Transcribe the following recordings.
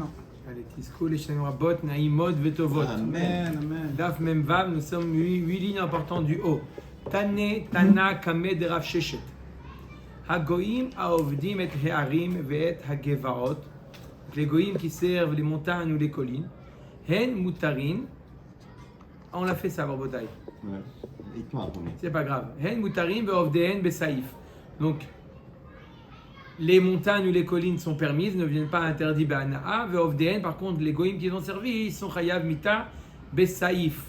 Allez, Tisco, les Shenwarabot, Naïmod, Vetovot. Amen, amen. Daf Memvav, nous sommes 8 lignes importantes du haut. Tane, Tana, Kame, de Rav Sheshet. Hagoïm, Aovdim, et Hearim, Veet, Hagevaot. Les Goïm qui servent les montagnes ou les collines. Hen, Moutarin. On l'a fait ça, Barbotaï. C'est pas grave. Hen, Moutarin, Veovdehen, Besaïf. Donc, les montagnes ou les collines sont permises, ne viennent pas interdits Be'ana'a. Ve'ovdehen, par contre, les goïms qui les ont servi, ils sont chayav mita besaïf.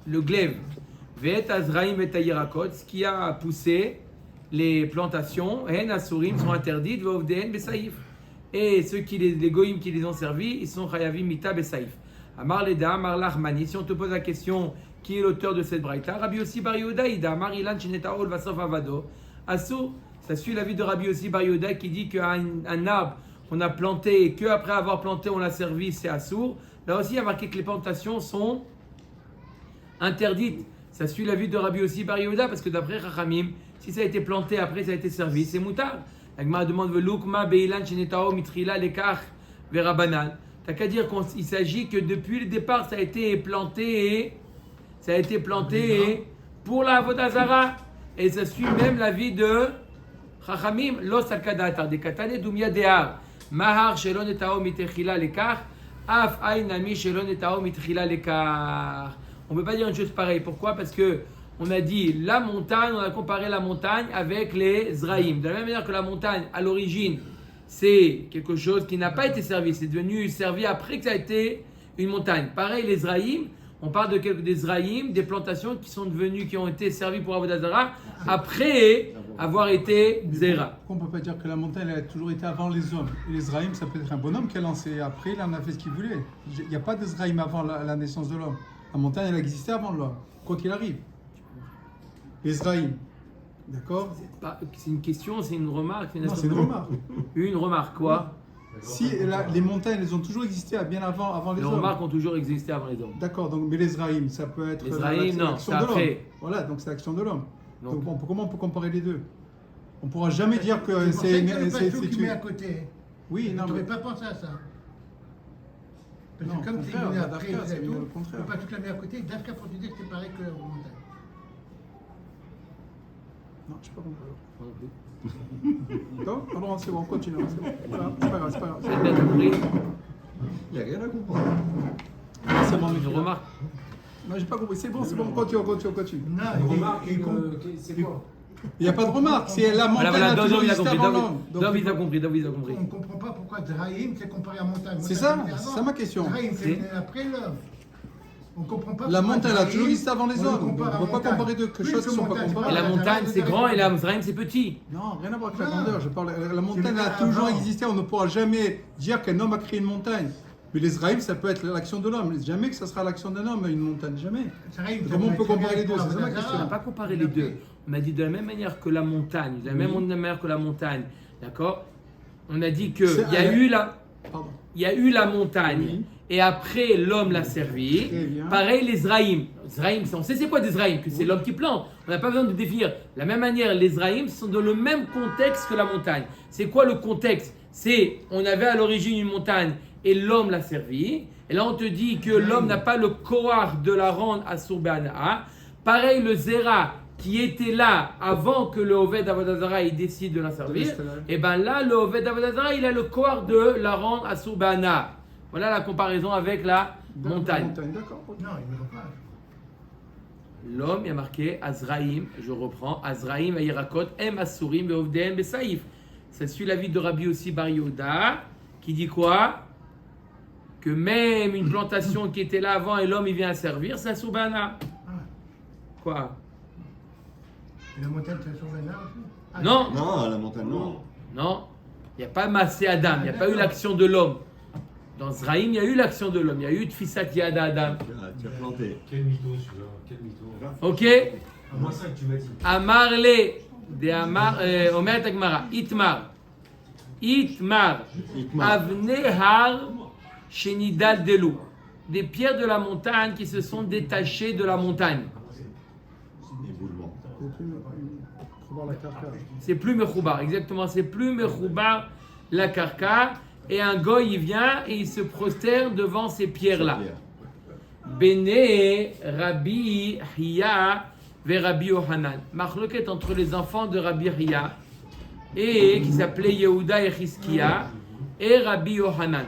Le glaive. Ve'et azraïm et tayirakot, ce qui a poussé les plantations, hen asurim sont interdites, ve'ovdehen besaïf. Et ceux qui les goïms qui les ont servis, ils sont chayavim mita besaïf. Amar leda, amar lachmani. Si on te pose la question, qui est l'auteur de cette braïta? Rabbi Yossi bar Yehuda, ida, amar ilan shenetaol vasof avado. Asur. Ça suit l'avis de Rabbi Yossi bar Yehuda qui dit qu'un arbre qu'on a planté et qu'après avoir planté on l'a servi, c'est assour. Là aussi, il y a marqué que les plantations sont interdites. Ça suit l'avis de Rabbi Yossi bar Yehuda parce que d'après Chachamim, si ça a été planté après ça a été servi, c'est moutard. La Gemara demande Veloukma beilan shenetao mitrila lekach verabanan. T'as qu'à dire qu'il s'agit que depuis le départ ça a été planté pour la avodah zara. Et ça suit même l'avis de Chachamim, los al-kadatar, de katane dumya dehar, mahar shelon etao mitechila lekar, af aynami shelon etao mitechila lekar. On ne peut pas dire une chose pareille. Pourquoi? Parce que on a dit la montagne, on a comparé la montagne avec les zraïm. De la même manière que la montagne, à l'origine, c'est quelque chose qui n'a pas été servi, c'est devenu servi après que ça a été une montagne. Pareil, les zraïm, on parle des zraïm, des plantations qui ont été servies pour avodah zara après avoir été zera. Pourquoi on ne peut pas dire que la montagne elle a toujours été avant les hommes? Et les Zraïm, ça peut être un bonhomme qui a lancé. Après, il en a fait ce qu'il voulait. Il n'y a pas de Zraïm avant la naissance de l'homme. La montagne, elle existait avant l'homme, quoi qu'il arrive. Les Zraïm, d'accord? C'est une question, c'est une remarque? Non, c'est une remarque. Une remarque, quoi? Si les montagnes, elles ont toujours existé bien avant les hommes. Les remarques ont toujours existé avant les hommes. D'accord, donc, mais les Zraïm, ça peut être l'action de l'homme. Après. Voilà, donc c'est l'action de l'homme. Donc comment on peut comparer les deux? On ne pourra Bah, jamais dire que c'est tu mets à côté. Oui, non, Tu mais n'aurais pas pensé à ça. Parce non, que comme au c'est contraire, venu après, Dafka, c'est tu venu au ne contraire. peux pas tout la mettre à côté. Dafka pour te dire que c'est pareil que la montagne. Non, je ne sais pas compris. Non, non, c'est bon, on continue. C'est bon. Voilà, c'est pas grave, c'est pas grave. C'est bien compris. Il n'y a rien à comprendre. C'est bon, Une remarque. non, j'ai pas compris. C'est bon, continue. Non, C'est quoi? Il n'y a pas de remarque. C'est la montagne Voilà, a toujours il a existé compris. avant l'homme. David a compris. on ne comprend pas pourquoi Zraïm c'est comparé à montagne. C'est ça ma question. Zraïm c'est après l'homme. On ne comprend pas. La pourquoi montagne a Zraïm, toujours existé avant les on le hommes. On ne compare à peut pas montagne. comparer deux Plus choses qui ne sont pas montagne, Et comparables. la montagne, c'est grand et la Zraïm, c'est petit. Non, rien à voir avec la Non. grandeur. Je parle. La montagne a avant. toujours existé. On ne pourra jamais dire qu'un homme a créé une montagne. Mais les Zraïm, ça peut être l'action de l'homme. Jamais que ça sera l'action d'un homme, une montagne. Jamais. Zraïm, Comment on peut comparer les deux? pour C'est ça ma Avodah question. On n'a Zara. pas comparé les deux. On a dit de la même manière que la montagne, d'accord? On a dit que C'est- il Pardon. y a eu la montagne Oui. et après l'homme l'a servi. Très bien. Pareil les Zraïm. Zraïm, on sait c'est quoi des Zraïm, que c'est l'homme qui plante. On n'a pas besoin de définir. De la même manière, les Zraïm sont dans le même contexte que la montagne. C'est quoi le contexte? C'est on avait à l'origine une montagne et l'homme l'a servi. Et là on te dit que l'homme n'a pas le koar de la rendre à Soubana'a. Pareil le Zera qui était là avant que le Oved Avodah Zara il décide de la servir. Et bien là le Oved Avodah Zara il a le koar de la rendre à Soubana'a. Voilà la comparaison avec la montagne. D'accord. Non, il ne veut pas. L'homme, il y a marqué Azraïm, je reprends, Azraïm, Ayirakot, Em Asurim, Beovdeen, Besaïf. Ça suit l'avis de Rabbi Yossi bar Yehuda, qui dit quoi? Que même une plantation qui était là avant et l'homme il vient à servir, c'est Soubana. Quoi? Et la montagne, c'est sur le nord aussi? Ah, Non, Non, la montagne, non. non, il n'y a pas Massé Adam, il n'y a pas eu l'action de l'homme. Dans Zraïm, il y a eu l'action de l'homme, il y a eu Tfisat Yada Adam. Tu as planté. Quel mytho celui-là? Quel mytho? Ok? À moi ça que tu m'as dit. Amarle de Amar, Omer Tagmara, Itmar, Itmar. Avnehar Shenidal Delou, des pierres de la montagne qui se sont détachées de la montagne. Éboulement. Faut voir la carcasse. C'est plus Mechoubar, exactement, c'est plus Mechoubar la carca. et un goy il vient et il se prosterne devant ces pierres-là. Pierre. Bene Rabbi Hiya ve Rabbi Yohanan. Machloket entre les enfants de Rabbi Hiya et qui s'appelait Yehuda et Chizkiya et Rabbi Yohanan.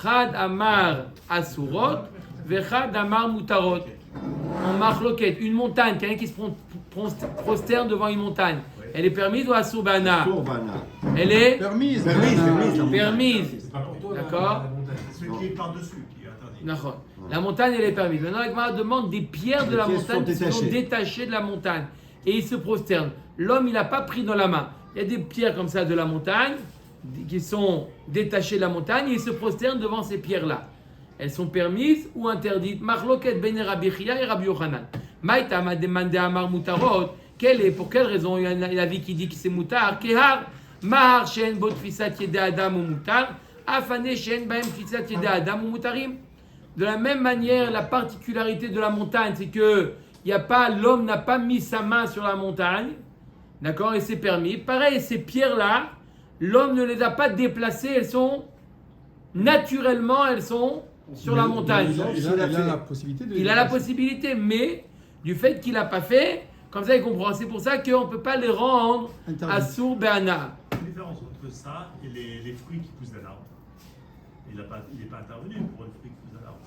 Chad Amar Asurot ve Chad Amar Mutarot. En Machloket, une montagne, quelqu'un qui se prosterne devant une montagne, elle est permise ou Asubana? Sourbana. Elle est Permise. permise. C'est pas pour toi, D'accord. la montagne. Celui qui est par-dessus, qui est interdit. D'accord. La montagne, elle est permise. Maintenant, Agmara demande des pierres de Les la pierres montagne sont qui sont détachées. détachées de la montagne. Et il se prosterne. L'homme, il n'a pas pris dans la main. Il y a des pierres comme ça de la montagne qui sont détachées de la montagne et il se prosterne devant ces pierres-là. Elles sont permises ou interdites? Machloket ben Rabbi Chia et Rabbi Yochanan. Maïta m'a demandé à Mar Mutarot. Pour quelle raison il y a un avis qui dit que c'est mutar? Kehar mahar shen bot tfisat yedei adam ou mutar afane shen baem tfisat yedei adam ou mutarim. De la même manière, la particularité de la montagne, c'est que l'homme n'a pas mis sa main sur la montagne, d'accord, et c'est permis. Pareil, ces pierres-là, l'homme ne les a pas déplacées, elles sont naturellement, elles sont sur la montagne. Il a la possibilité de. Il a la possibilité, mais du fait qu'il n'a pas fait, comme ça il comprend. C'est pour ça qu'on ne peut pas les rendre à sourd Béana. La différence entre ça et les fruits qui poussent d'un arbre. Il n'est pas intervenu pour les fruits qui poussent d'un arbre.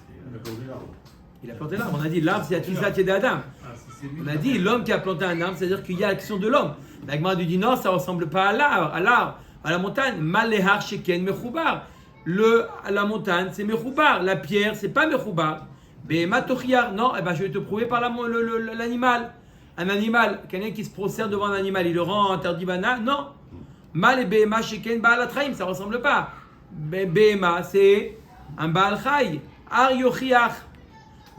Il a planté l'arbre. On a dit l'arbre, c'est la Tfisat Yedei Adam. On a dit l'homme qui a planté un arbre, c'est-à-dire qu'il y a l'action de l'homme. La Gemara dit non, ça ne ressemble pas à l'arbre, à la montagne. Malehar sheken mechoubar. La montagne, c'est mechoubar. La pierre, c'est pas mechoubar. Behema tochiar. Non, je vais te prouver par l'animal. Un animal, quelqu'un qui se prosterne devant un animal, il le rend interdit bana? Non. Mal et behema sheken baal atraim, ça ne ressemble pas. Behema, c'est un baal chai. Ar yochiach.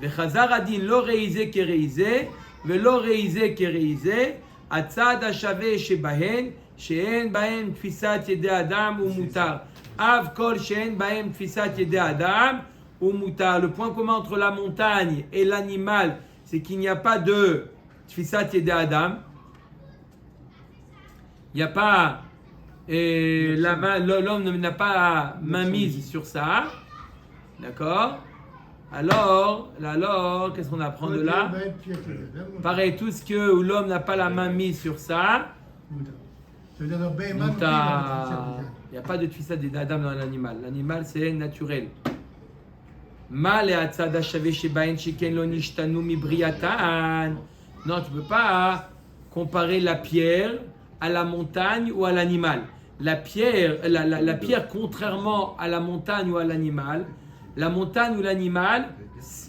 וחזר הדין לא ראיזה כראיזה ולא ראיזה כראיזה הצד השווה שבהן שאין בהן תפיסת ידי אדם ומותר אב כל שאין בהן תפיסת ידי אדם ומותר. Le point commun entre la montagne et l'animal, c'est qu'il n'y a pas de tfisat yedei adam, il n'y a pas l'homme n'a pas main mise sur ça, d'accord. Alors, qu'est-ce qu'on apprend de là? Pareil, tout ce que où l'homme n'a pas la main mise sur ça, il n'y a pas de tfisat yedei adam dans l'animal. L'animal, c'est naturel. Non, tu ne peux pas comparer la pierre à la montagne ou à l'animal. La pierre, contrairement à la montagne ou à l'animal, la montagne ou l'animal,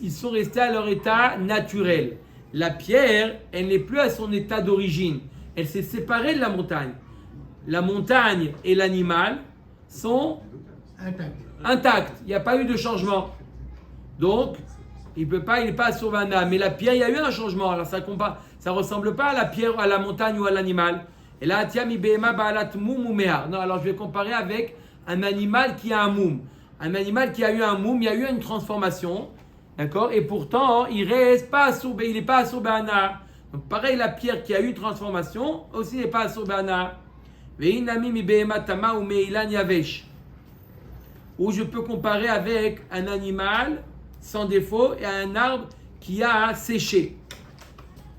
ils sont restés à leur état naturel. La pierre, elle n'est plus à son état d'origine. Elle s'est séparée de la montagne. La montagne et l'animal sont intacts. Il n'y a pas eu de changement. Donc, il n'est pas sauvana. Mais la pierre, il y a eu un changement. Alors, ça ne ressemble pas à la pierre, à la montagne ou à l'animal. Et là, non, alors je vais comparer avec un animal qui a un moum. Un animal qui a eu un moum, il y a eu une transformation, d'accord. Et pourtant, il n'est pas assoubana. Donc pareil, la pierre qui a eu une transformation, aussi n'est pas assoubana. Ou je peux comparer avec un animal sans défaut et un arbre qui a séché.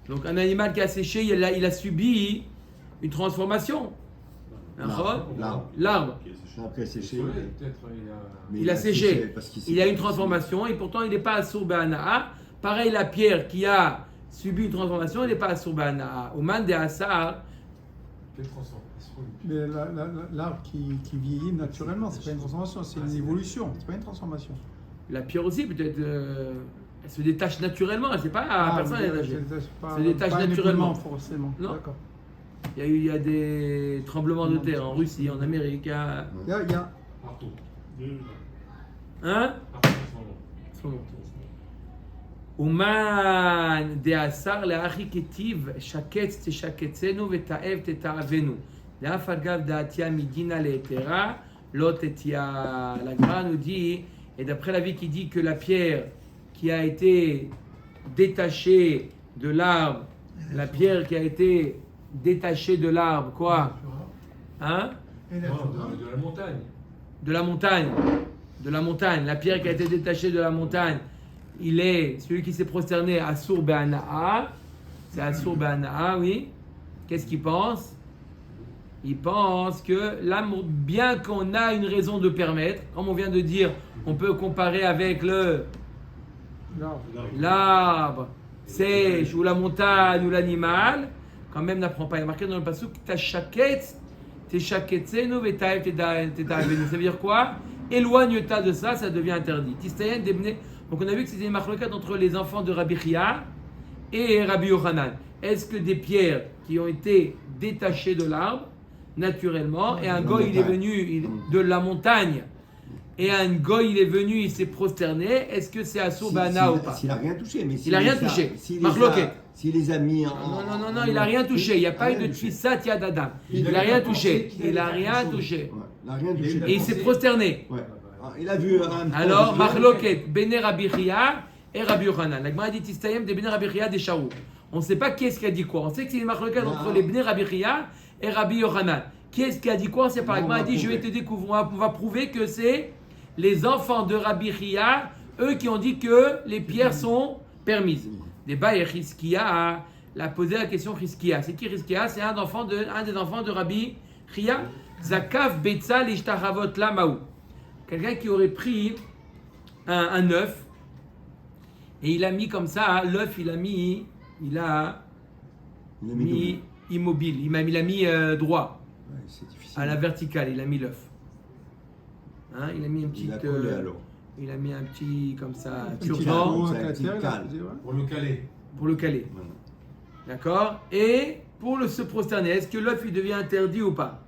Donc un animal qui a séché, il a subi une transformation. L'arbre. Après séché. Il a séché. Il a une transformation et pourtant il n'est pas assour be'ana'a. Pareil, la pierre qui a subi une transformation, il n'est pas assour be'ana'a. Oman de Assar. Mais l'arbre qui vieillit naturellement, c'est pas une transformation, c'est une évolution, c'est pas une transformation. La pierre aussi, peut-être, elle se détache naturellement. C'est pas personne n'est détachée. Se détache naturellement. Forcément. Non. D'accord. Il y a des tremblements de terre en Russie, en Amérique. Il y a. Partout. Hein? Partout. Uman de Asar le'achi ketiv shaketz teshaketsenu veta'ev teta'avenu. Le'af agav da'atia midina le'etera lo tetia. La Gemara nous dit, et d'après l'avis qui dit que la pierre qui a été détachée de l'arbre, la pierre qui a été détachée de l'arbre, quoi? Hein? Non, de la montagne. de la montagne, la pierre qui a été détachée de la montagne, il est celui qui s'est prosterné à Sour Be'ana'a. C'est à Sour Be'ana'a, oui. Qu'est-ce qu'il pense? Il pense que l'amour, bien qu'on a une raison de permettre, comme on vient de dire, on peut comparer avec l'arbre sèche ou la montagne ou l'animal, quand même n'apprend pas. Il est marqué dans le passouk, Teshaketsenu v'taev teda'avenu. Ça veut dire quoi? Éloigne-toi de ça, ça devient interdit. Donc on a vu que c'était une marloquette entre les enfants de Rabbi Chia et Rabbi Yochanan. Est-ce que des pierres qui ont été détachées de l'arbre, naturellement, et un goy il est venu de la montagne, et un goy il est venu, il s'est prosterné, est-ce que c'est Assour Bana ou pas? S'il n'a rien touché, mais il n'a rien touché. S'il les a mis en. Non, il n'a rien touché. Il n'y a pas eu de tfissat yad adam. Il n'a rien touché. Il n'a rien touché. Et il s'est prosterné. Ouais. Il a vu un. Alors, Marloket, Bene Rabbi Chia et Rabbi Yochanan. La Gemara dit Tistayem de Bene Rabbi Chia des Shaou. On ne sait pas qui est-ce qui a dit quoi. On sait que c'est une Marloket entre les Bene Rabbi Chia et Rabbi Yochanan. Qui est-ce qui a dit quoi? On ne sait pas. La Gemara dit je vais te découvrir. On va prouver que c'est les enfants de Rabbi Chia, eux qui ont dit que les pierres sont permises. Débat et Chizkia l'a posé la question Chizkia. C'est qui Chizkia? C'est un des enfants de Rabbi Chia. Zakav Betza l'ishtaravot lamaou. Quelqu'un qui aurait pris un œuf et il a mis comme ça, l'œuf il a mis immobile, il a mis droit, Ouais, c'est difficile. à la verticale, il a mis l'œuf. Hein, il a mis il a mis un petit comme ça, cure-dent Pour le caler. pour le caler. D'accord? Et pour se prosterner, est-ce que l'œuf il devient interdit ou pas?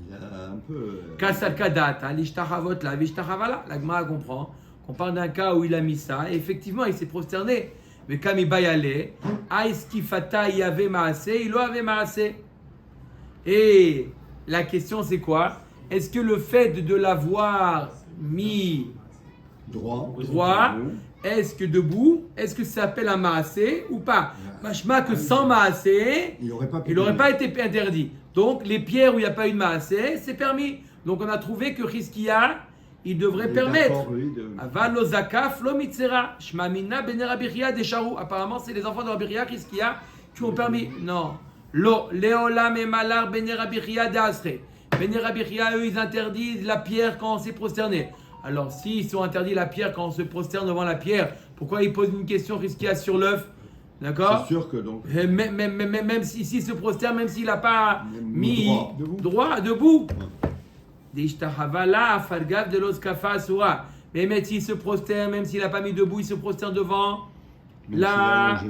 Il a un peu. Kasal kadat, l'ishtahavot la, vishtahavala. La Gemara comprend qu'on parle d'un cas où il a mis ça, et effectivement il s'est prosterné. Mais comme il va y aller, aïskifata y avait maasé, il avait maasé. Et la question c'est quoi? Est-ce que le fait de l'avoir mis droit, est-ce que debout, est-ce que ça s'appelle un maasé ou pas? Machma que sans maasé, il n'aurait pas été interdit. Donc les pierres où il n'y a pas eu de maasé, c'est permis. Donc on a trouvé que Chizkia, il devrait permettre. Avalozaka flomitzera shmamina ben Rabbi Chia desharu. Apparemment c'est les enfants de Rabbi Chia Chizkia qui ont permis. Non. Lo leolam et malar ben Rabbi Chia d'asre. Ben Rabbi Chia, eux ils interdisent la pierre quand on s'est prosterné. Alors s'ils sont interdits la pierre quand on se prosterne devant la pierre, pourquoi ils posent une question Chizkia sur l'œuf? D'accord? C'est sûr que donc. Même s'il se prosterne, même s'il n'a pas mis droit, debout. D'ishtahavala afargav de l'oskafa asura. Mais s'il se prosterne, même s'il n'a pas mis debout, il se prosterne devant l'œuf.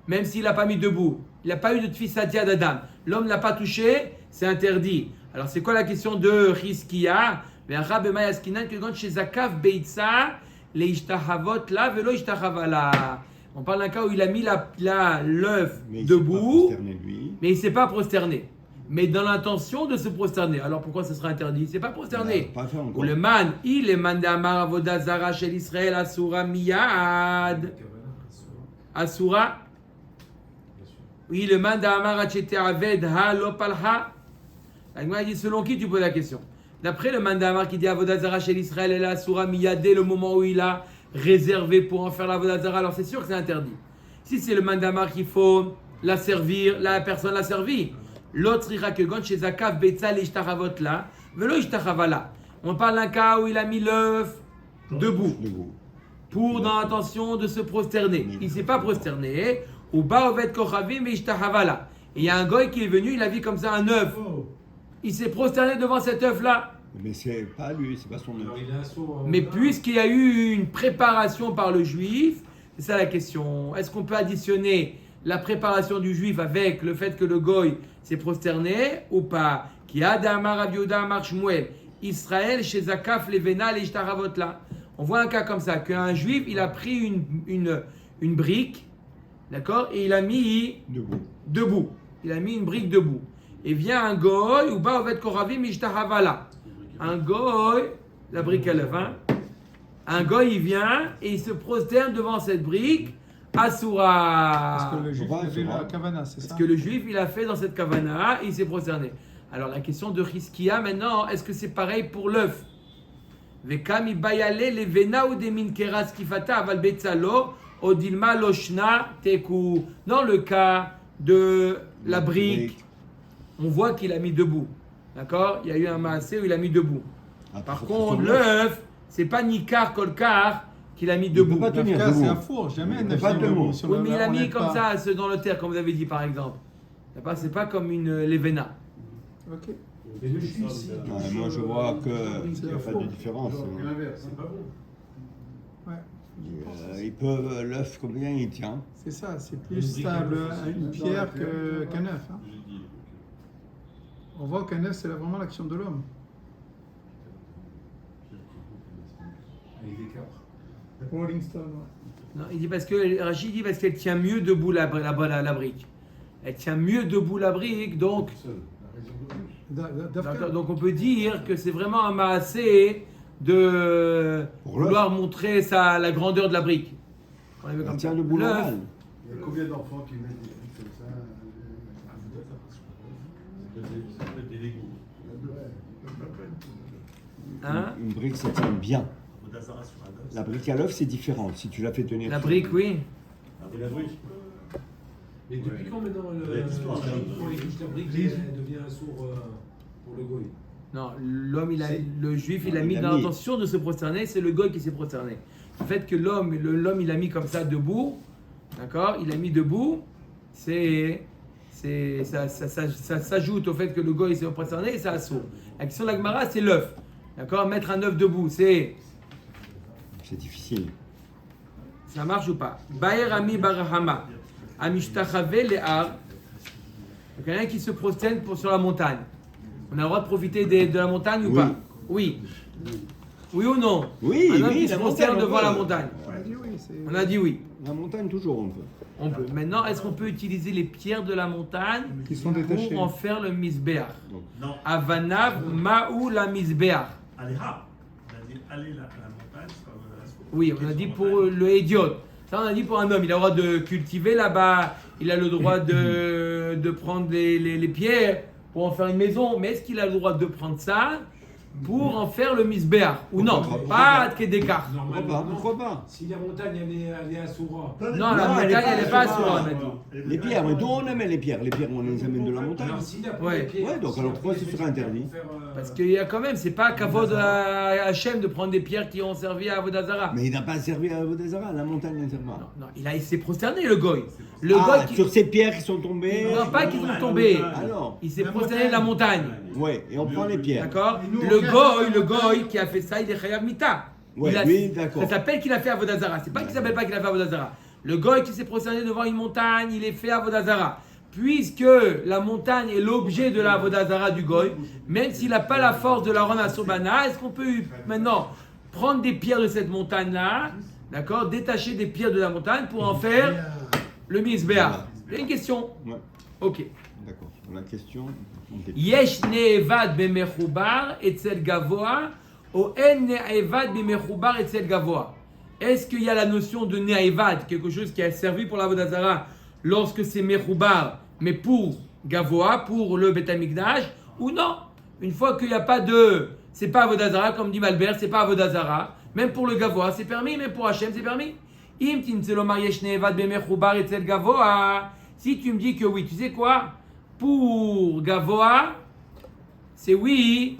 Même s'il n'a pas mis debout. Il n'a pas eu de tfisatia d'Adam. L'homme ne l'a pas touché, c'est interdit. Alors c'est quoi la question de Chizkia? On parle d'un cas où il a mis l'œuf debout, mais il ne s'est pas prosterné. Mais dans l'intention de se prosterner. Alors pourquoi ce sera interdit? Il ne s'est pas prosterné. Ou le man, il est man d'Amar Avodah Zara shel Israël Asura Miyad. Asura. Oui, le man d'Amar Achete Aved Ha Lopalha. La dit selon qui tu poses la question? D'après le man d'Amar qui dit Avodah Zara shel Israël El Asura Miyad, dès le moment où il a réservé pour en faire l'Avodah Zara, alors c'est sûr que c'est interdit. Si c'est le man d'Amar qu'il faut la servir, la personne l'a servi. L'autre ira que gon chez Zakav Betzal ishtaravot là, velo ishtahavala. On parle d'un cas où il a mis l'œuf debout pour dans l'intention de se prosterner. Il ne s'est pas prosterné. Ou ba ovet kochavim et ishtahavala. Et il y a un goy qui est venu, il a vu comme ça un œuf. Il s'est prosterné devant cet œuf là. Mais c'est pas lui, c'est pas son œuf. Mais puisqu'il y a eu une préparation par le juif, c'est ça la question. Est-ce qu'on peut additionner la préparation du juif avec le fait que le goy s'est prosterné ou pas? Qui a d'Amar Rav Yehuda Amar Shmuel Israël chez Zakaf Levena l'ishtaravot là. On voit un cas comme ça qu'un juif il a pris une brique, d'accord, et il a mis debout. Il a mis une brique debout. Et vient un goy ou ba ovet koravim ishtahavala. Un goy, la brique à l'œuf, hein. Un goy il vient et il se prosterne devant cette brique. Asura. Parce que le juif a fait la kavana, c'est ça? Parce que le juif il a fait dans cette kavana, il s'est prosterné. Alors la question de Chizkia maintenant, est-ce que c'est pareil pour l'œuf? Vekam ibayale levena ou des minkeras kifata aval betzalo odilma loshna teku. Dans le cas de la brique, on voit qu'il a mis debout. D'accord? Il y a eu un maasé où il a mis debout. Par contre, l'œuf, c'est pas Nikar Kolkar qu'il a mis debout. peut pas tenir L'afka, debout. c'est un four, jamais un Il peut œuf pas tient tenir. debout. Si on Oui, mais il a on mis lève comme pas. ça, dans le terre, comme vous avez dit par exemple. C'est pas comme une levena. Ok. Et le jus ici. Ouais, moi, je vois qu'il n'y a pas de différence. C'est pas bon. Ouais, Ils peuvent, l'œuf, combien il tient? c'est ça, c'est plus stable une pierre qu'un œuf. Hein. On voit qu'un œuf, c'est vraiment l'action de l'homme. Avec des capres. Rolling Stone, ouais. Non, il dit parce que Rachid dit parce qu'elle tient mieux debout la brique. Elle tient mieux debout la brique, donc Seul. La raison de plus. D'Afka. donc on peut dire que c'est vraiment un maasé de Pour l'œuf. vouloir montrer la grandeur de la brique. On avait Il comme tient ça. debout L'œuf, normal. Il y a combien d'enfants qui mettent des trucs comme ça Ça peut être des Legos. hein, Une brique, ça tient bien. Vodazara sur un œuf. La brique à l'œuf, c'est différent. Si tu la fais tenir. la sur- brique, oui. Et la brique. Mais depuis quand maintenant Il y a l'histoire. pour les couches de briques devient un sourd pour le goy? Non, le juif, il Non, a mis il a dans mis. l'intention de se prosterner, c'est le goy qui s'est prosterné. Le fait que l'homme, il a mis comme ça debout, d'accord, il a mis debout, ça s'ajoute au fait que le goy s'est prosterné et ça assaut. La question de la Gemara, c'est l'œuf, d'accord, mettre un œuf debout, C'est difficile. ça marche ou pas? Baer ami barahama, amishtachave le'ar, quelqu'un qui se prosterne sur la montagne. On a le droit de profiter de la montagne ou Oui. pas? Oui. Oui ou non? Oui, Un homme oui, qui se la prosterne montagne, devant on la peut. montagne. On a dit oui, c'est... On a dit oui. La montagne, toujours, on peut. On peut. Maintenant, est-ce qu'on peut utiliser les pierres de la montagne Qui sont détachées. pour en faire le misbéach? Non. Avanav ma'ou la misbéach. Allez, ha. On a dit aller la montagne, c'est comme la source. Oui, on a dit pour le idiot. Ça, on a dit pour un homme. Il a le droit de cultiver là-bas. Il a le droit de prendre les pierres pour en faire une maison. Mais est-ce qu'il a le droit de prendre ça pour en faire le misbéach? Ou non? Pas de Descartes. Pourquoi pas? Pourquoi pas? Si la montagne elle est à Soura. Non, la montagne, elle n'est pas à Soura, on a dit. Les pierres, mais d'où on amène les pierres? Les pierres, on les amène de la montagne. Alors s'il a pris Ouais. les pierres, Ouais, donc s'il a alors pris pourquoi les ce serait petites interdit? pour faire, Parce qu'il y a quand même, c'est pas Kavod à Hachem de prendre des pierres qui ont servi à Avodazara. Mais il n'a pas servi à Vodazara, la montagne ne sert pas. Non, il s'est prosterné le goy. Le Ah, goy qui... sur ces pierres qui sont tombées. Non, pas qu'ils sont tombés. Alors, Il s'est prosterné de la montagne. ouais, et on prend les pierres. D'accord? Et nous, Le goy qui a fait ça, il est Chayav Mita. Ouais, Il a- oui, d'accord. Ça s'appelle qu'il a fait Avodazara. C'est pas qu'il s'appelle pas qu'il a fait Avodazara. Le goy qui s'est prosterné devant une montagne, il est fait Avodazara. Puisque la montagne est l'objet de la Avodazara du goy, même s'il n'a pas la force de la rendre à Sobana, est-ce qu'on peut maintenant prendre des pierres de cette montagne-là, d'accord, détacher des pierres de la montagne pour en faire le misbéach? Il y a une question. Ouais, Ok. d'accord. La question. Yesh ne'evad b'mechoubar etzel gavoa ou en ne'evad b'mechoubar etzel gavoa. Est-ce qu'il y a la notion de ne'evad, quelque chose qui a servi pour la Vodazara lorsque c'est mechoubar, mais pour gavoa, pour le Beth Amikdash, ou non? Une fois qu'il n'y a pas de... C'est pas Vodazara, comme dit Malbert, c'est pas Vodazara. Même pour le gavoa, c'est permis, même pour Hachem, c'est permis. Im tinzelomar yesh ne'evad b'mechoubar etzel gavoa. Si tu me dis que oui, tu sais quoi? Pour Gavoa, c'est oui,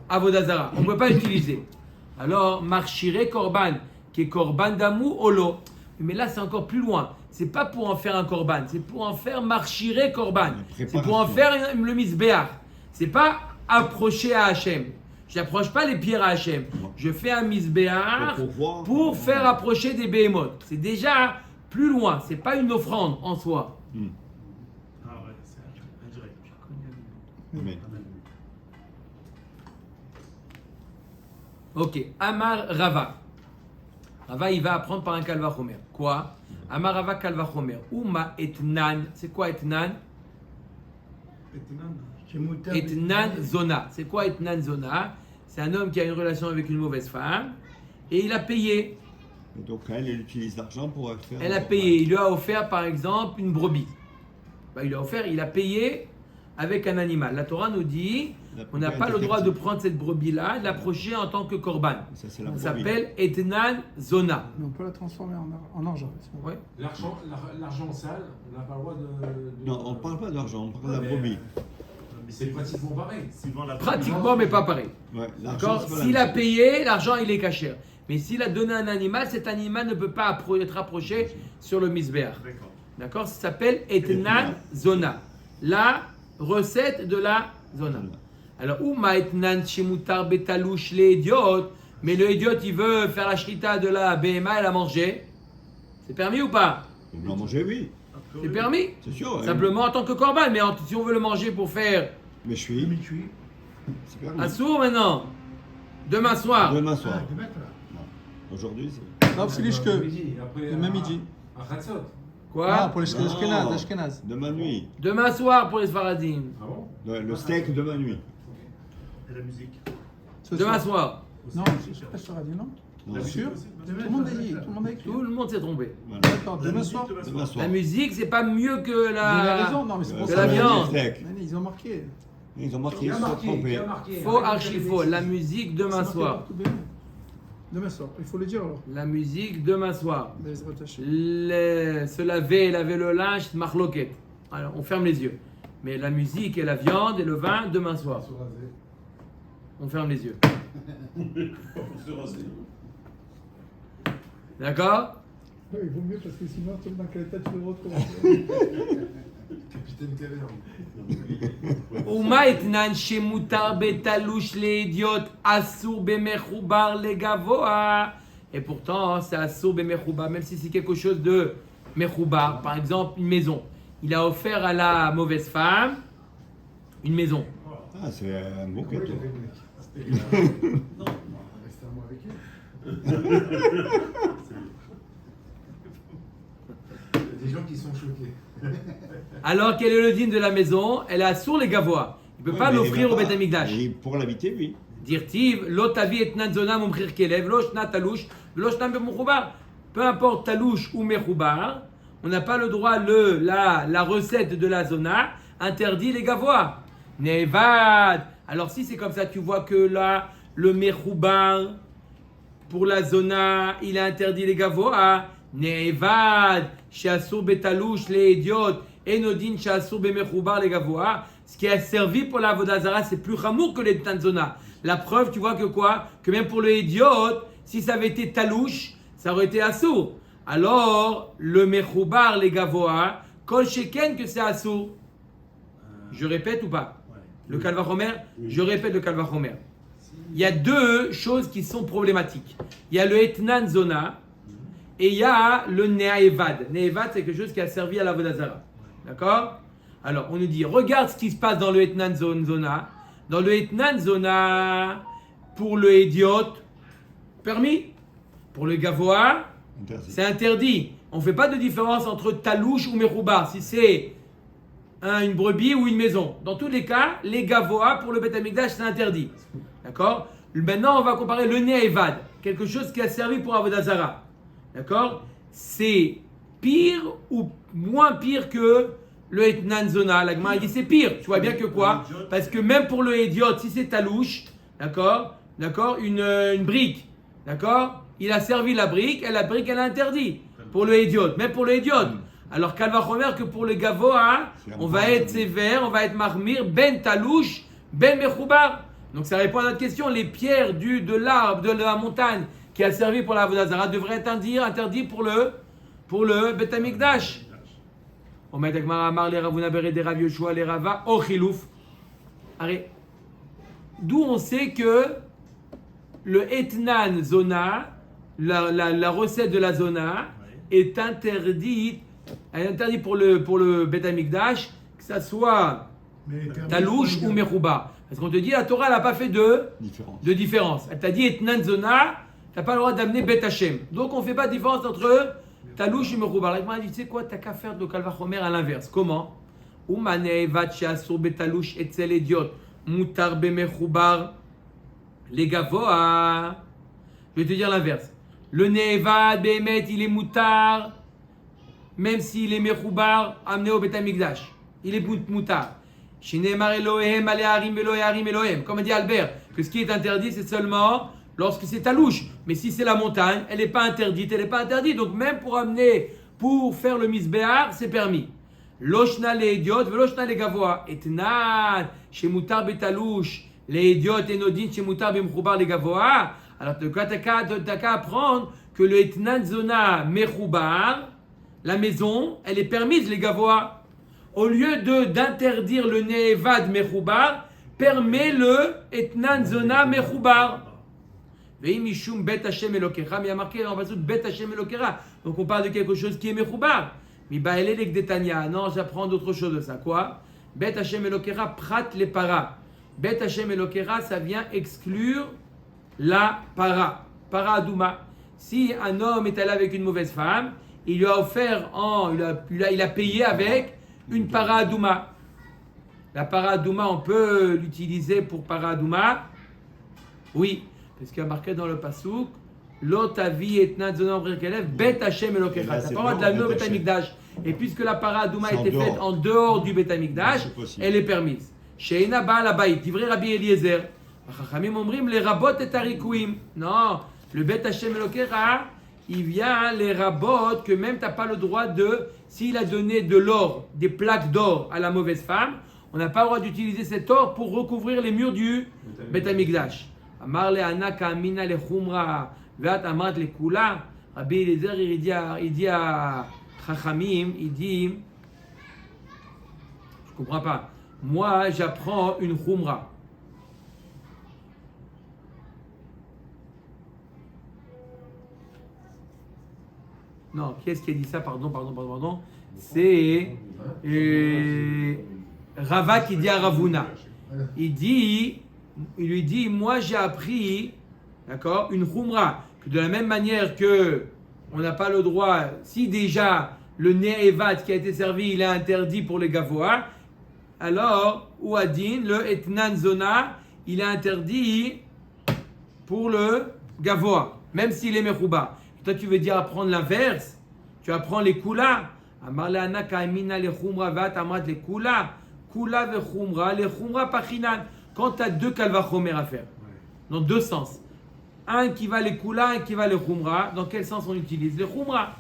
Avodazara. On ne peut pas l'utiliser. Alors, Marchire Korban, qui est Korban d'Amou Olo. Mais là, c'est encore plus loin. C'est pas pour en faire un Korban, c'est pour en faire Marchire Korban. C'est pour en faire le Misbéach. C'est pas approcher à Hachem. Je n'approche pas les pierres à Hachem. Je fais un Misbéach pour faire approcher des Behemoth. C'est déjà plus loin. C'est pas une offrande en soi. Ah ouais, c'est indirect. Mais, Ok, Amar Rava. Rava, il va apprendre par un Kalvachomer. Quoi? Amar Rava Kalvachomer. Uma etnan. C'est quoi etnan? Etnan zona. C'est quoi etnan zona? C'est un homme qui a une relation avec une mauvaise femme et il a payé. donc elle utilise l'argent pour faire. Elle a payé. Il lui a offert par exemple une brebis. Il lui a offert, il a payé avec un animal. La Torah nous dit, on n'a pas le droit de prendre cette brebis-là et de l'approcher en tant que korban. Ça, c'est la Ça brebis. s'appelle Etnan Zona. Mais on peut la transformer en argent. Ouais. L'argent sale, on n'a pas le droit de. Non, on ne parle pas d'argent, on parle de la brebis. Mais c'est pratiquement pareil. Suivant la Pratiquement, mais pas pareil. Ouais, l'argent, D'accord. c'est pas la S'il même a chose. payé, l'argent il est caché. Mais s'il a donné un animal, cet animal ne peut pas être approché sur le misbéach. D'accord. D'accord. Ça s'appelle Etnan Zona. La recette de la zona. Alors, Ouma Etnan Shemutar Betalouch les idiotes. Mais le idiot, il veut faire la shrita de la BMA et la manger. C'est permis ou pas? On peut en manger, oui. C'est permis. C'est sûr. Simplement en tant que korban. Mais si on veut le manger pour faire Mais je suis. C'est permis. assour maintenant, demain soir. Demain Ah, soir. de mettre là. Aujourd'hui, c'est. Non, c'est que Après, le même midi. À Khatsot. Quoi? Ah, pour les Non. Ashkenaz. Demain nuit. Demain soir pour les Sfaradim. Ah bon? Le steak demain nuit. Et la musique. Demain soir. Non, je sais pas si tu auras dit non. Non, Sûr aussi. Tout le monde a dit, tout le monde a écrit. Tout le monde s'est trompé. Voilà. D'accord, La demain musique, soir. Demain soir. La musique, c'est pas mieux que Vous avez la. raison, non, mais c'est pour de ça. la viande. Steak. Mais ils ont marqué. Ils ont marqué, Qui ils a se sont marqué? trompés. Qui a marqué? Faux, archi faux. La musique C'est demain marqué soir. partout, bébé. Demain soir, il faut le dire alors. La musique demain soir. Bezrat Hashem. Se laver et laver le linge, c'est marloquet. Alors on ferme les yeux. Mais la musique et la viande et le vin demain soir. On ferme les yeux. D'accord? Il vaut mieux parce que sinon, dans quel état tu le retrouves. Capitaine Keller. Uma etnan shemutar betalouch les idiotes assour bemechoubar les gavoa. Et pourtant, c'est assour bemechoubar, même si c'est quelque chose de mechoubar. Par exemple, une maison. Il a offert à la mauvaise femme une maison. Ah, c'est un beau cadeau. Restez un mois avec elle. Il y a des gens qui sont choqués. Alors, quel est le dîme de la maison? Elle est assour les gavoa. Il ne peut pas l'offrir au Beth Amikdash. Et pour l'habiter, oui. Dirtiv, lo tavi etnan zona mumchir kelev, lo shna talouch, lo shna bemechoubar. Peu importe talouch ou mechoubar, on n'a pas le droit, la recette de la zona interdit les gavois. Nevad. Alors si c'est comme ça, tu vois que là, le mechoubar, pour la zona, il a interdit les gavois. Nevad, sheasur betalouch, les idiotes, enodin sheasur bemechoubar, les gavois. Ce qui a servi pour la Vodazara, c'est plus chamour que les tanzona. La preuve, tu vois que quoi? Que même pour le idiote, si ça avait été talouche, ça aurait été assour. Alors, le mechoubar, les gavoa, kol sheken que c'est assour. Je répète ou pas? Ouais. Le Kalvachomer? Je répète le Kalvachomer. Il y a deux choses qui sont problématiques. Il y a le etnan zona et il y a le neaevad. Neaevad, c'est quelque chose qui a servi à la Vodazara. D'accord? Alors, on nous dit, regarde ce qui se passe dans le etnan zona. Dans le etnan zona, pour le idiot, permis. Pour le gavoa, Interdit. c'est interdit. On ne fait pas de différence entre talouche ou mechoubar, si c'est une brebis ou une maison. Dans tous les cas, les gavoa pour le Beth Amikdash, c'est interdit. D'accord? Maintenant, on va comparer le ne'evad, quelque chose qui a servi pour Avodazara. D'accord? C'est pire ou moins pire que le etnan zona. La Gemara dit c'est pire. Tu vois bien que quoi? Parce que même pour le idiot, si c'est talouche, d'accord? D'accord? Une brique, d'accord? Il a servi la brique et la brique elle a interdit pour le idiot, même pour le idiot. Alors Kalvachomer que pour le gavoa, on va être sévère, on va être marmir, ben talouche, ben mechoubar. Donc ça répond à notre question. Les pierres de l'arbre, de la montagne qui a servi pour la Vodazara devraient être interdits pour le Beth Amikdash. On met Agmara Amar les Ravuna Beret des Rav Yoshua les Rava au Chilouf. D'où on sait que le etnan zona, la recette de la zona, est interdite. Elle est interdite pour le Beth Amikdash, que ça soit talouche ou mechouba. Parce qu'on te dit, la Torah n'a pas fait de différence. Elle t'a dit etnan zona, tu n'as pas le droit d'amener Beth Hashem. Donc on ne fait pas de différence entre talouche et mechouba. La Gemara dit, tu sais quoi, tu n'as qu'à faire de Kalvachomer à l'inverse. Comment? Umane vatcha sur betalouche etzel idiot, mutar bemechoubar, les gavoa. Je vais te dire l'inverse. Le ne'evad behemet, il est moutar, même s'il est mechoubar, amené au Beth Amikdash. Il est moutar. Shinemar Elohem, Aleharim, Eloharim, Elohem. Comme dit Albert, que ce qui est interdit, c'est seulement lorsque c'est talouche. Mais si c'est la montagne, elle n'est pas interdite, elle n'est pas interdite. Donc même pour faire le misbéar, c'est permis. Loshna le idiot, veloshna le gavoa. Etnan, chez Moutar betalouche, les idiots et nodin, chez Moutar bemchoubar le gavoa. Alors tu n'as qu'à apprendre que le etnan zona mechoubar, la maison, elle est permise, les gavoa. Au lieu d'interdire le nevad mechoubar, permet le etnan zona mechoubar. Veim mishum bet Hashem elokecha, mais il y a marqué dans le passage bet Hashem elokecha. Donc on parle de quelque chose qui est mechoubar. Mi baelelek detania. Non, j'apprends d'autre chose de ça. Quoi? Bet Hashem elokecha prat le para. Bet Hashem elokecha, ça vient exclure la para. Para adouma. Si un homme est allé avec une mauvaise femme, il lui a offert, il a payé avec une para adouma. La para adouma, on peut l'utiliser pour para adouma. Oui, parce qu'il y a marqué dans le pasouk, l'otavi etnat zonan brekelev bet Hashem elokecha. Ça parle de la no bet hamikdash. Et puisque la para adouma a été faite en dehors du bet hamikdash, elle est permise. Sheina baal habayit, divrei Rabbi Eliezer. Chachamim omrim les rabot et harikuim. Non, le bet Hashem elokecha, il vient les rabots que même tu n'as pas le droit de, s'il a donné de l'or, des plaques d'or à la mauvaise femme, on n'a pas le droit d'utiliser cet or pour recouvrir les murs du Bet Hamikdash. Amar le anaka amina le chumra ve'at amrat le kula. Rabbi Eliezer il dit à Chachamim, il dit, je comprends pas. Moi j'apprends une chumra. Non, qui est-ce qui a dit ça? Pardon. C'est Rava qui dit à Ravuna. Il lui dit, moi j'ai appris, d'accord, une khumra, que de la même manière que on n'a pas le droit, si déjà le ne'evat qui a été servi, il est interdit pour les gavoa, alors, ou adin, le etnan zona, il est interdit pour le gavoa, même s'il est mechouba. Toi, tu veux dire apprendre l'inverse. Tu apprends les kula. Amarlana kaimina les khumra vat amrat les kula. Kula ve khumra, les khumra pachinan. Quand tu as deux kalvachomer à faire, dans deux sens. Un qui va les kula, un qui va les khumra. Dans quel sens on utilise les khumra?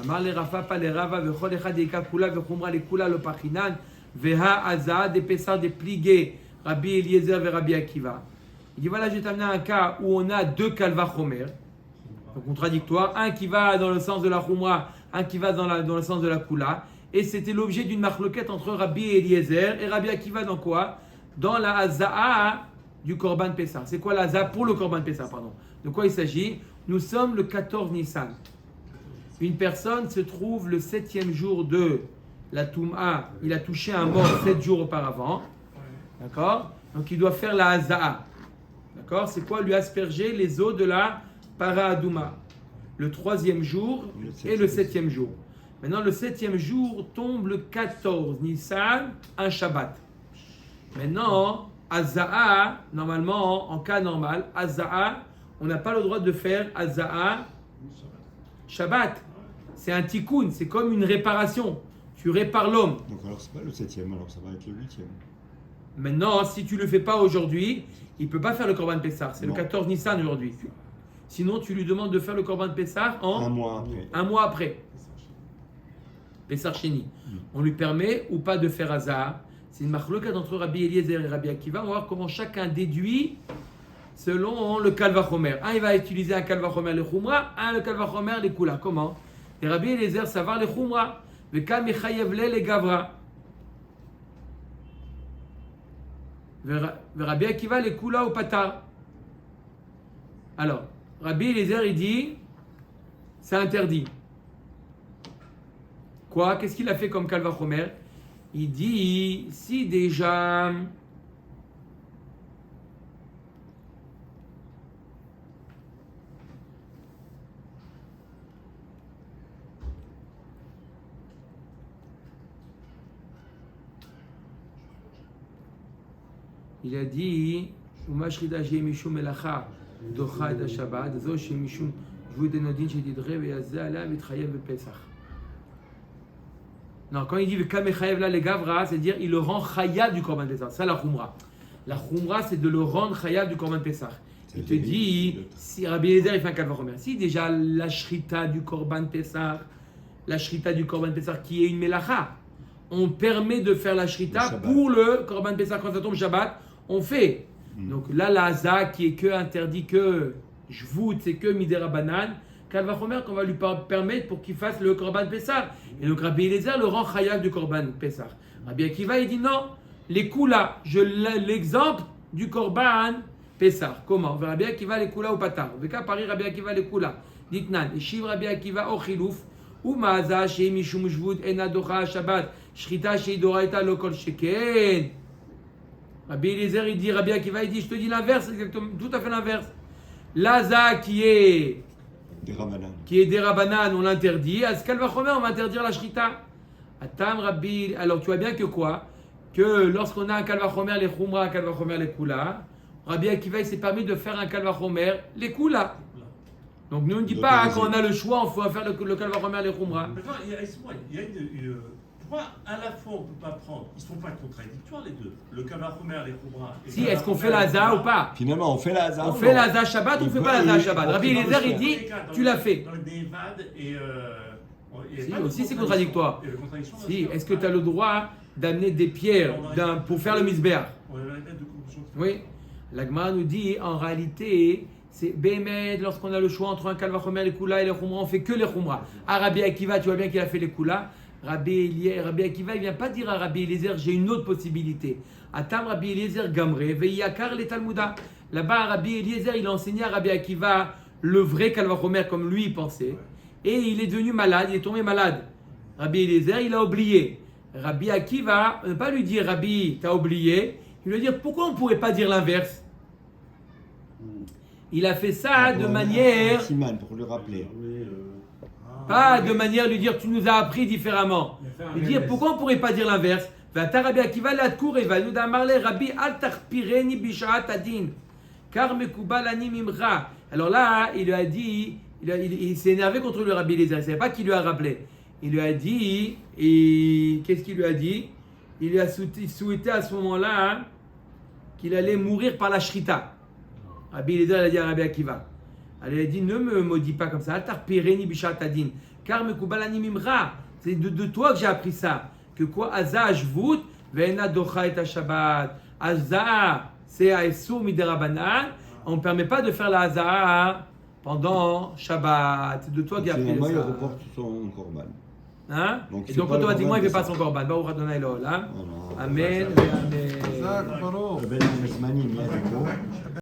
Amar les rafa pa les rava ve chol echad eka kula ve khumra les kula le pachinan. Veha aza des pesar des pligués. Rabbi Eliezer ve Rabbi Akiva. Il dit voilà, je vais t'amener un cas où on a deux kalvachomer. Contradictoire, un qui va dans le sens de la khumra, un qui va dans le sens de la kula, et c'était l'objet d'une marloquette entre Rabbi Eliezer et Rabbi Akiva dans quoi? Dans la haza'a du Korban Pessah. C'est quoi la haza'a pour le Korban Pessah, pardon? De quoi il s'agit? Nous sommes le 14 Nissan. Une personne se trouve le 7e jour de la Toum'a, il a touché un mort 7 jours auparavant, d'accord? Donc il doit faire la haza'a, d'accord? C'est quoi? Lui asperger les eaux de la para adouma, le 3e jour et le 7e jour. Maintenant, le 7e jour tombe le 14 Nissan, un Shabbat. Maintenant, Haza'a, normalement, en cas normal, Haza'a, on n'a pas le droit de faire Haza'a Shabbat. C'est un tikkun, c'est comme une réparation. Tu répares l'homme. Donc alors c'est pas le 7e, alors ça va être le 8e. Maintenant, si tu ne le fais pas aujourd'hui, il ne peut pas faire le Korban Pessah. C'est le 14 Nissan aujourd'hui. Sinon, tu lui demandes de faire le Korban Pessah en un mois après. Pessah Sheni. On lui permet ou pas de faire Hazar. C'est une marloquette entre Rabbi Eliezer et Rabbi Akiva. On va voir comment chacun déduit selon le Kalvachomer. Un, il va utiliser un Kalvachomer les Khumra, un le Kalvachomer les Kula. Comment? Et Rabbi Eliezer, ça va les Khumra. Le Kal Mechayevle les Gavra. Rabbi Akiva les Kula au Patar. Alors, Rabbi Eliezer, il dit, c'est interdit. Quoi? Qu'est-ce qu'il a fait comme Kalvachomer? Il dit, si déjà il a dit, Umashridah Mishum Melacha Docha et Shabbat, Zo Mishum Joué de Nodin chez Didre, Veyaza, Ala, Vitchayev, Pesach. Non, quand il dit Kamechayev la legavra, c'est-à-dire il le rend chayav du Korban Pessah. Ça, la Khumra. La Khumra, c'est de le rendre chayav du Korban Pessah. Il te dit, si Rabbi Eliezer il fait un kalvachomer, si déjà la shrita du Korban Pessah, qui est une melacha, on permet de faire la shrita pour le Korban Pessah quand ça tombe Shabbat, on fait. Donc là, la haza qui est que interdit que Jvout, c'est que Midera Banan, Kalvachomer qu'on va lui permettre pour qu'il fasse le Korban Pessah. Et donc Rabbi Eliezer le rend chayav du Korban Pessah. Rabbi Akiva il dit non, les kula, l'exemple du Korban Pessah. Comment? Rabbi Akiva les kula ou patar. Veka pari Rabbi Akiva les kula. Ditnan, Shiv Rabbi Akiva o chilouf, ou maaza shei mishum jvut ena docha Shabbat, shrita shei doraita lo kol sheken. Rabbi Eliezer il dit, Rabbi Akiva il dit, je te dis l'inverse, exactement, tout à fait l'inverse. L'aza qui est des Rabbanan, on l'interdit. À ce Kalvachomer, on va interdire la shrita. Atam Rabbi. Alors tu vois bien que quoi? Que lorsqu'on a un Kalvachomer, les Khumra, un Kalvachomer, les Kula, Rabbi Akiva il s'est permis de faire un Kalvachomer, les Kula. Donc nous on ne dit pas quand on a le choix, on faut faire le Kalvachomer, les Khumra. Il y a pourquoi à la fois on ne peut pas prendre, ils ne sont pas contradictoires les deux, le Kalvachomer, les Khumra. Si, est-ce qu'on fait la Haza ou pas? Finalement, on fait la Haza. On fait la Haza Shabbat ou on ne fait pas la Haza Shabbat? Rabbi Eliezer il dit, tu l'as fait. Dans le Nevad et. Si, aussi c'est contradictoire. Si, est-ce que tu as le droit d'amener des pierres pour faire le misbéach? Oui. La Gemara nous dit, en réalité, c'est Bémed, lorsqu'on a le choix entre un Kalvachomer, les Kula et les Khumra, on fait que les Khumra. À Rabbi Akiva, tu vois bien qu'il a fait les Kula. Rabbi Akiva, il ne vient pas dire à Rabbi Eliezer, j'ai une autre possibilité. Atam Rabbi Eliezer Gamre, Veiyakar les Talmuda. Là-bas, Rabbi Eliezer, il a enseigné à Rabbi Akiva le vrai Kalvachomer comme lui il pensait. Et il est devenu malade, il est tombé malade. Rabbi Eliezer, il a oublié. Rabbi Akiva, ne pas lui dire Rabbi, t'as oublié. Il lui dire pourquoi on ne pourrait pas dire l'inverse? Il a fait ça de manière. Siman, pour le rappeler. Pas de manière de lui dire tu nous as appris différemment. Lui dire pourquoi on ne pourrait pas dire l'inverse? Rabbi Akiva la cour et va nous d'amarler Rabbi al tarpireni bishat adin car mekubalani mimra. Alors là, il lui a dit, il s'est énervé contre le Rabbi Eliezer. Il ne savait pas qui lui a rappelé. Il lui a dit, et qu'est-ce qu'il lui a dit? Il lui a souhaité à ce moment-là qu'il allait mourir par la shrita. Rabbi Eliezer a dit à Rabbi Akiva. Elle a dit, ne me maudis pas comme ça. Altar pireni bishat adin. Car me kubalani mimra. C'est de toi que j'ai appris ça. Que quoi? Aza jvut ve'ena docha et Shabbat. Aza, c'est aesur miderabanan. On ne permet pas de faire la Aza pendant Shabbat. C'est de toi que j'ai appris ça. Il reporte son korban. Hein? Et donc automatiquement il ne fait pas son korban. Baruch Adonai Elohim. Amen. Amen.